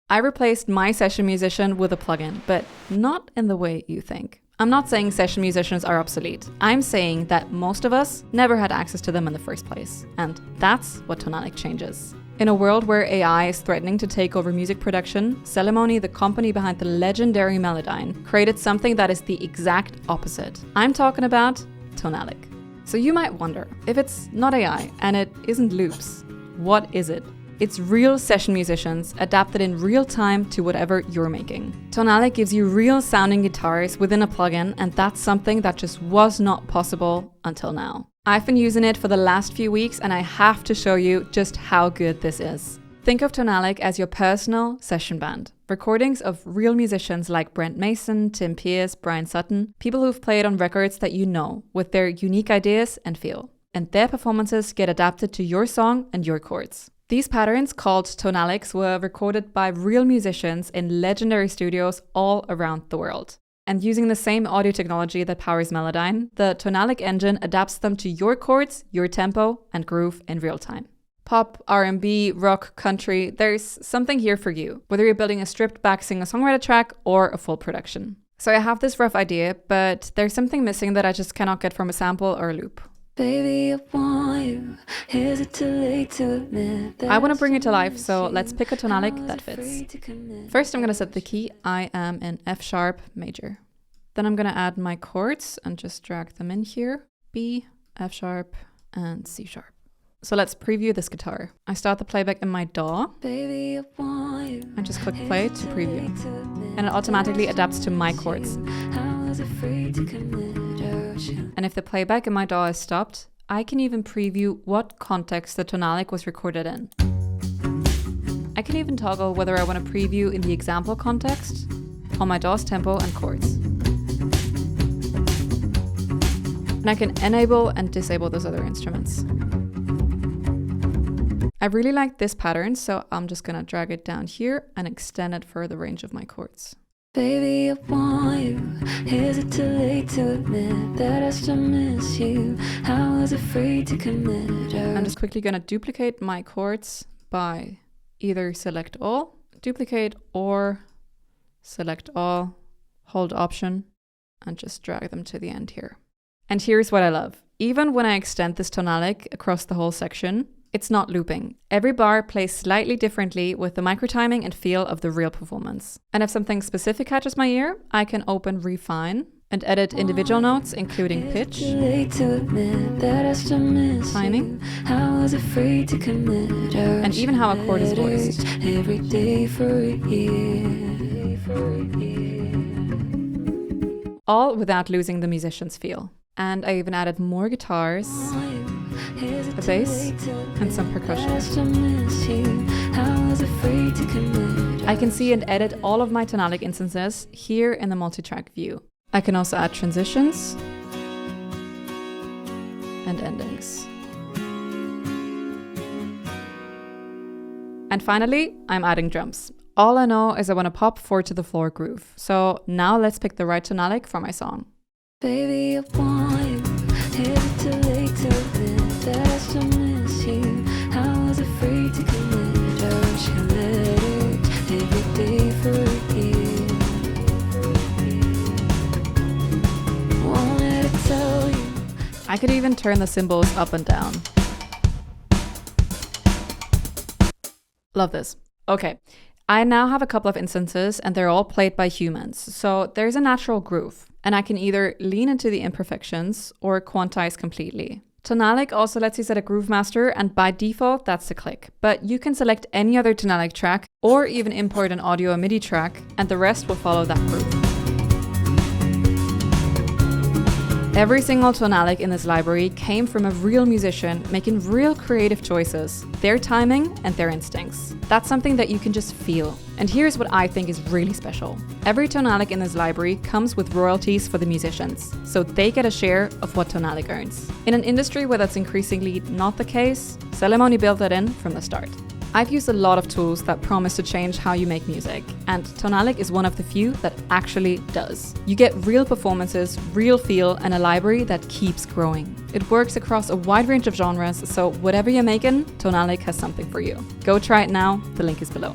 I replaced my session musician with a plugin, but not in the way you think. I'm not saying session musicians are obsolete. I'm saying that most of us never had access to them in the first place. And that's what Tonalic changes. In a world where AI is threatening to take over music production, Celemony, the company behind the legendary Melodyne, created something that is the exact opposite. I'm talking about Tonalic. So you might wonder, if it's not AI and it isn't loops, what is it? It's real session musicians adapted in real time to whatever you're making. Tonalic gives you real sounding guitars within a plugin, and that's something that just was not possible until now. I've been using it for the last few weeks and I have to show you just how good this is. Think of Tonalic as your personal session band. Recordings of real musicians like Brent Mason, Tim Pierce, Brian Sutton, people who've played on records that you know, with their unique ideas and feel. And their performances get adapted to your song and your chords. These patterns, called Tonalics, were recorded by real musicians in legendary studios all around the world. And using the same audio technology that powers Melodyne, the Tonalic engine adapts them to your chords, your tempo, and groove in real time. Pop, R&B, rock, country, there's something here for you, whether you're building a stripped back singer-songwriter track or a full production. So I have this rough idea, but there's something missing that I just cannot get from a sample or a loop. Baby, I want you. Is it too late to admit that I want to bring it to life, so let's pick a Tonalic that fits. First, I'm going to set the key. I am in F sharp major. Then I'm going to add my chords and just drag them in here. B, F sharp, and C sharp. So let's preview this guitar. I start the playback in my DAW. Baby, I want you. And just click play to preview. And it automatically adapts to my chords. And if the playback in my DAW is stopped, I can even preview what context the Tonalic was recorded in. I can even toggle whether I want to preview in the example context, on my DAW's tempo and chords. And I can enable and disable those other instruments. I really like this pattern, so I'm just gonna drag it down here and extend it for the range of my chords. Baby, I want you. Is it too late to admit that I still miss you? I was afraid to commit. I'm just quickly gonna duplicate my chords by either select all, duplicate, or select all, hold option, and just drag them to the end here. And here's what I love. Even when I extend this Tonalic across the whole section, it's not looping. Every bar plays slightly differently with the microtiming and feel of the real performance. And if something specific catches my ear, I can open Refine and edit individual notes, including pitch, timing, and even how a chord is voiced. All without losing the musician's feel. And I even added more guitars, a bass, and some percussion. I can see and edit all of my Tonalic instances here in the multitrack view. I can also add transitions and endings. And finally, I'm adding drums. All I know is I want to pop 4 to the floor groove. So now let's pick the right Tonalic for my song. Baby, I want you. Is it too late to admit that I still miss you? I was afraid to commit. I wish I let it every day for a year. Wanted to tell you. I could even turn the cymbals up and down. Love this. Okay. I now have a couple of instances and they're all played by humans. So there's a natural groove. And I can either lean into the imperfections or quantize completely. Tonalic also lets you set a groove master, and by default, that's the click. But you can select any other Tonalic track or even import an audio or MIDI track, and the rest will follow that groove. Every single Tonalic in this library came from a real musician making real creative choices, their timing and their instincts. That's something that you can just feel. And here's what I think is really special. Every Tonalic in this library comes with royalties for the musicians, so they get a share of what Tonalic earns. In an industry where that's increasingly not the case, Celemony built that in from the start. I've used a lot of tools that promise to change how you make music, and Tonalic is one of the few that actually does. You get real performances, real feel, and a library that keeps growing. It works across a wide range of genres, so whatever you're making, Tonalic has something for you. Go try it now, the link is below.